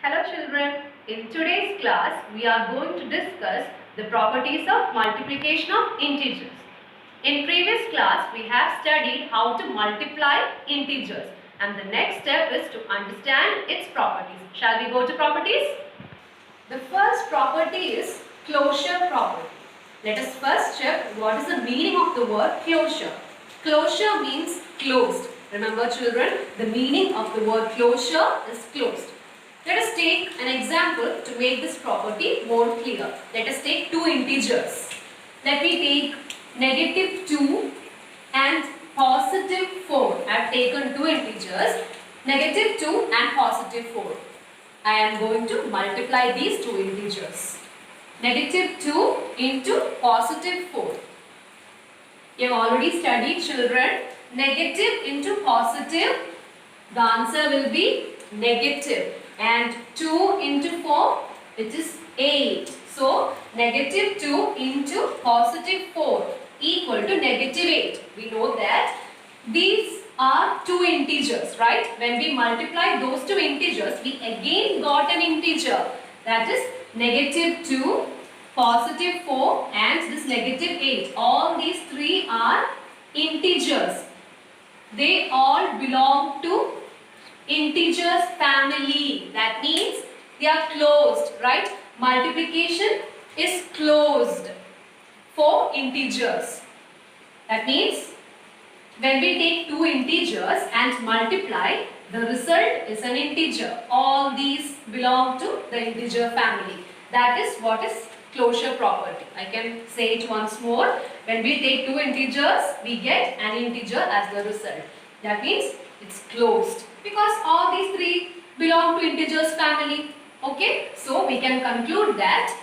Hello children, in today's class we are going to discuss the properties of multiplication of integers. In previous class we have studied how to multiply integers and the next step is to understand its properties. Shall we go to properties? The first property is closure property. Let us first check what is the meaning of the word closure. Closure means closed. Remember children, the meaning of the word closure is closed. Let us take an example to make this property more clear. Let us take two integers. Let me take negative 2 and positive 4. I have taken two integers, negative 2 and positive 4. I am going to multiply these two integers. Negative 2 into positive 4. You have already studied children. Negative into positive, the answer will be negative. And 2 into 4, it is 8. So, negative 2 into positive 4 equal to negative 8. We know that these are two integers, right? When we multiply those two integers, we again got an integer. That is negative 2, positive 4 and this negative 8. All these three are integers. They all belong to integers family. That means they are closed, right? Multiplication is closed for integers. That means when we take two integers and multiply, the result is an integer. All these belong to the integer family. That is what is closure property. I can say it once more. When we take two integers, we get an integer as the result. That means it's closed because all these three belong to integers family. Okay, so we can conclude that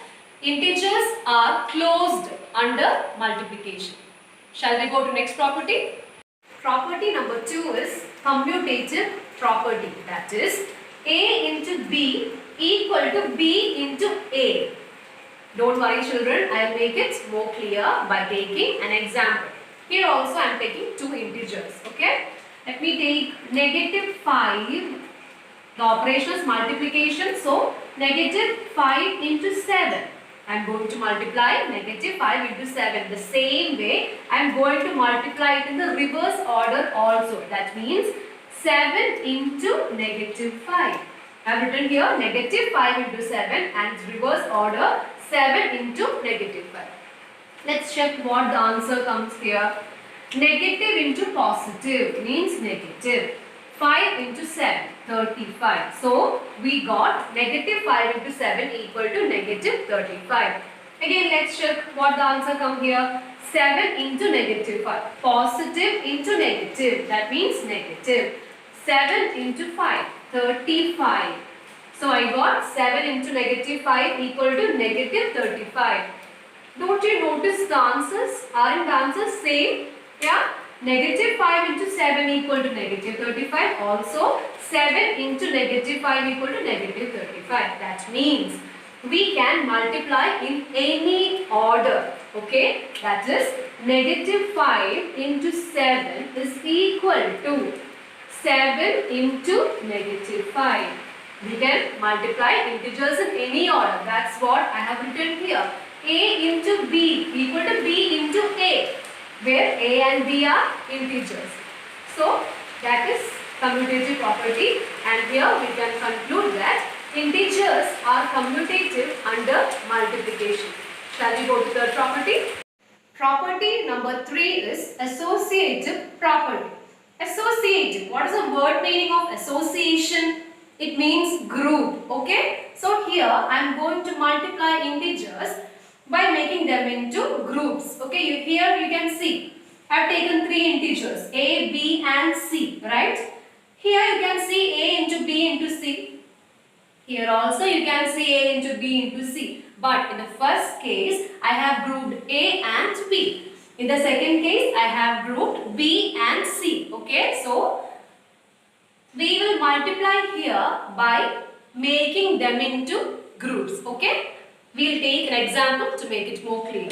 integers are closed under multiplication. Shall we go to next property? Property number 2 is commutative property. That is A into B equal to B into A. Don't worry children, I will make it more clear by taking an example. Here also I am taking two integers. Okay. Let me take negative 5. The operation is multiplication. So, negative 5 into 7. I am going to multiply negative 5 into 7. The same way, I am going to multiply it in the reverse order also. That means 7 into negative 5. I have written here negative 5 into 7 and reverse order 7 into negative 5. Let's check what the answer comes here. Negative into positive means negative. 5 into 7, 35. So, we got negative 5 into 7 equal to negative 35. Again, let's check what the answer comes here. 7 into negative 5. Positive into negative. That means negative. 7 into 5, 35. So, I got 7 into negative 5 equal to negative 35. Don't you notice the answers? Aren't the answers same? Yeah, negative 5 into 7 equal to negative 35. Also, 7 into negative 5 equal to negative 35. That means we can multiply in any order. Okay, that is negative 5 into 7 is equal to 7 into negative 5. We can multiply integers in any order. That's what I have written here. A into B equal to B into A, where A and B are integers. So, that is commutative property and here we can conclude that integers are commutative under multiplication. Shall we go to third property? Property number 3 is associative property. Associative. What is the word meaning of association? It means group. Okay. So, here I am going to multiply integers by making them into groups. Okay, here you can see I have taken three integers A, B and C, right? Here you can see A into B into C. Here also you can see A into B into C. But in the first case I have grouped A and B. In the second case I have grouped B and C. Okay, so we will multiply here by making them into groups. Okay. We will take an example to make it more clear.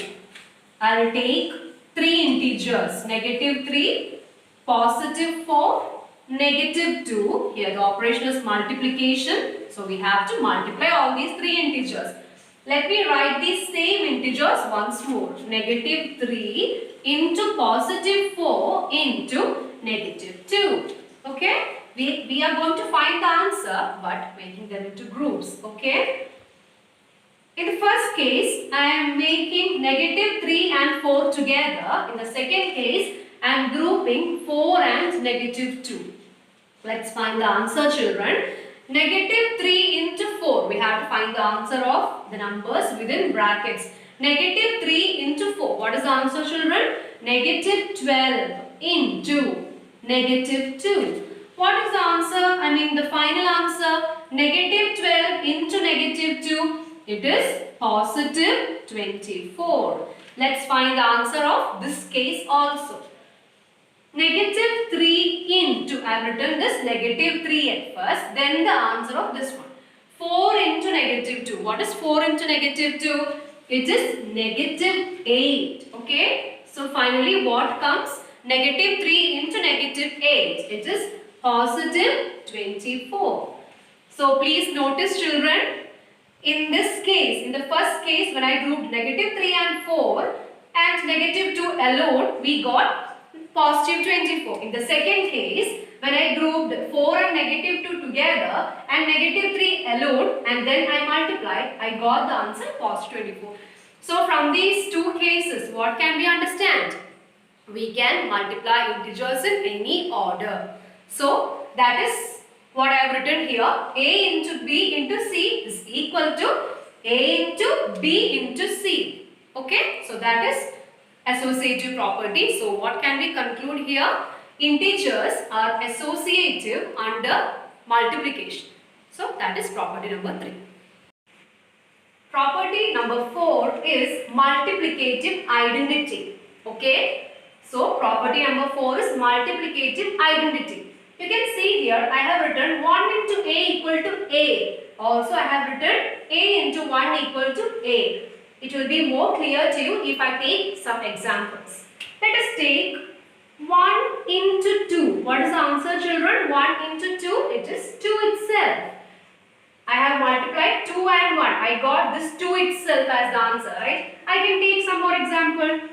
I will take three integers, negative 3, positive 4, negative 2. Here the operation is multiplication. So we have to multiply all these three integers. Let me write these same integers once more. Negative 3 into positive 4 into negative 2. Okay? We are going to find the answer but making them into groups. Okay? In the first case, I am making negative 3 and 4 together. In the second case, I am grouping 4 and negative 2. Let's find the answer, children. Negative 3 into 4. We have to find the answer of the numbers within brackets. Negative 3 into 4. What is the answer, children? Negative 12 into negative 2. What is the answer? I mean the final answer. Negative 12 into negative 2. It is positive 24. Let's find the answer of this case also. Negative 3 into, I have written this negative 3 at first, then the answer of this one. 4 into negative 2. What is 4 into negative 2? It is negative 8. Okay. So finally what comes? Negative 3 into negative 8. It is positive 24. So please notice, children, in this case, in the first case when I grouped negative 3 and 4 and negative 2 alone, we got positive 24. In the second case, when I grouped 4 and negative 2 together and negative 3 alone and then I multiplied, I got the answer positive 24. So from these two cases, what can we understand? We can multiply integers in any order. So that is what I have written here. A into B into C is equal to A into B into C. Okay, so that is associative property. So what can we conclude here? Integers are associative under multiplication. So that is property number 3. Property number 4 is multiplicative identity. Okay, so property number 4 is multiplicative identity. You can see here I have written 1 into A equal to A. Also I have written A into 1 equal to A. It will be more clear to you if I take some examples. Let us take 1 into 2. What is the answer, children? 1 into 2, it is 2 itself. I have multiplied 2 and 1. I got this 2 itself as the answer, right? I can take some more example.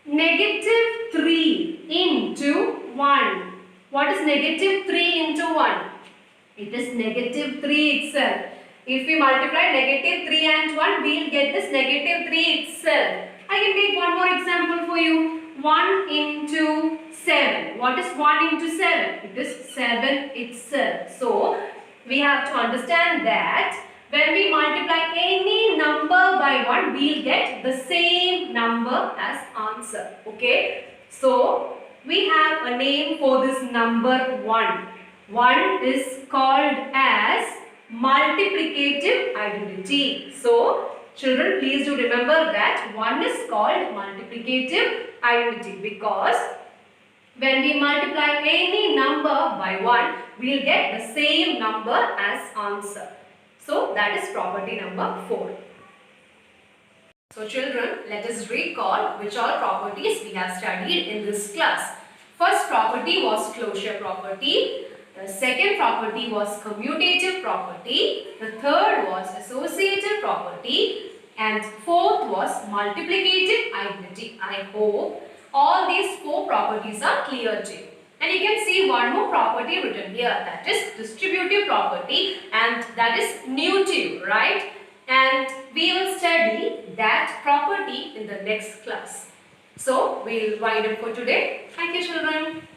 Negative 3 into 1. What is negative 3 into 1? It is negative 3 itself. If we multiply negative 3 and 1, we will get this negative 3 itself. I can take one more example for you. 1 into 7. What is 1 into 7? It is 7 itself. So, we have to understand that when we multiply any number by 1, we will get the same number as answer. Okay? So, we have a name for this number 1. 1 is called as multiplicative identity. So, children, please do remember that 1 is called multiplicative identity because when we multiply any number by 1, we will get the same number as answer. So, that is property number 4. So children, let us recall which all properties we have studied in this class. First property was closure property. The second property was commutative property. The third was associative property. And fourth was multiplicative identity. I hope all these 4 properties are clear to you. And you can see one more property written here, that is distributive property, and that is new to you, right? And we will study that property in the next class. So, we will wind up for today. Thank you, children.